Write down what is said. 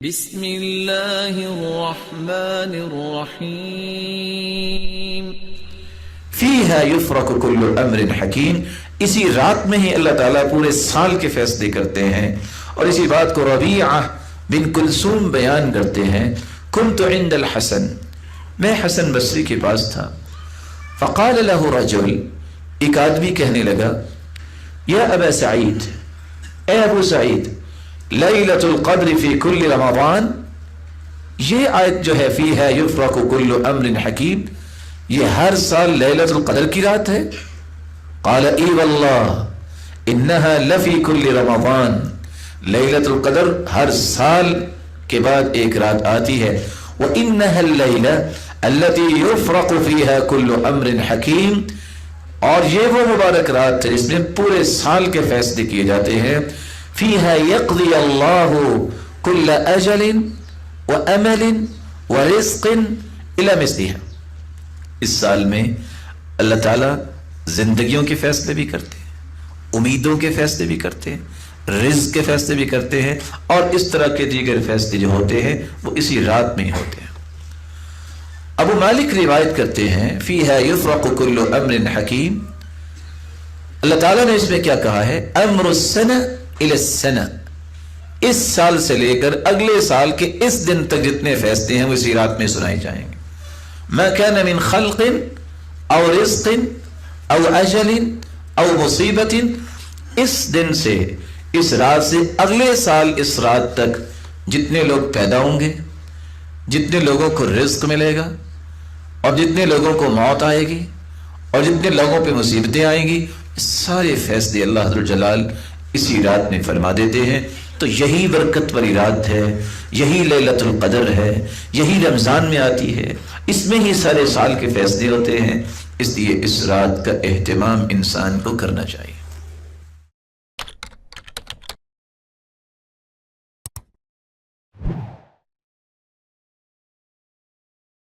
بسم اللہ الرحمن الرحیم فیہا یفرق کل امر حکیم، اسی رات میں ہی اللہ تعالیٰ پورے سال کے فیصلے کرتے ہیں. اور اسی بات کو ربیعہ بن کلثوم بیان کرتے ہیں. کنت عند الحسن، میں حسن بصری کے پاس تھا. فقال له رجل، ایک آدمی کہنے لگا، یا ابا سعید، اے ابو سعید، لیلۃ القدر فی کل رمضان، یہ آیت جو ہے فیہا یفرق کل امر حکیم، یہ ہر سال لیلۃ القدر کی رات ہے؟ قال ای واللہ انہا لفی کل رمضان، لیلۃ القدر ہر سال کے بعد ایک رات آتی ہے. وانہا اللیلہ التی یفرق فیہا کل امر حکیم، اور یہ وہ مبارک رات ہے جس میں پورے سال کے فیصلے کیے جاتے ہیں. فیہا یقضی اللہ کل اجل وامل ورزق الی مثلہا، اس سال میں اللہ تعالیٰ زندگیوں کے فیصلے بھی کرتے ہیں، امیدوں کے فیصلے بھی کرتے ہیں، رزق کے فیصلے بھی کرتے ہیں، اور اس طرح کے دیگر فیصلے جو ہوتے ہیں وہ اسی رات میں ہی ہوتے ہیں. ابو مالک روایت کرتے ہیں فیہا یفرق کل امر حکیم، اللہ تعالیٰ نے اس میں کیا کہا ہے؟ امر السنہ الی السنہ، اس سال سے لے کر اگلے سال کے اس دن تک جتنے فیصلے ہیں وہ اسی رات میں سنائے جائیں گے. ما كان من خلق او رزق او اجل او مصیبت، اس دن سے اس رات سے اگلے سال اس رات تک جتنے لوگ پیدا ہوں گے، جتنے لوگوں کو رزق ملے گا، اور جتنے لوگوں کو موت آئے گی، اور جتنے لوگوں پہ مصیبتیں آئیں گی، سارے فیصلے اللہ حضر جلال اسی رات میں فرما دیتے ہیں. تو یہی برکت والی رات ہے، یہی لیلۃ القدر ہے، یہی رمضان میں آتی ہے، اس میں ہی سارے سال کے فیصلے ہوتے ہیں. اس لیے اس رات کا اہتمام انسان کو کرنا چاہیے.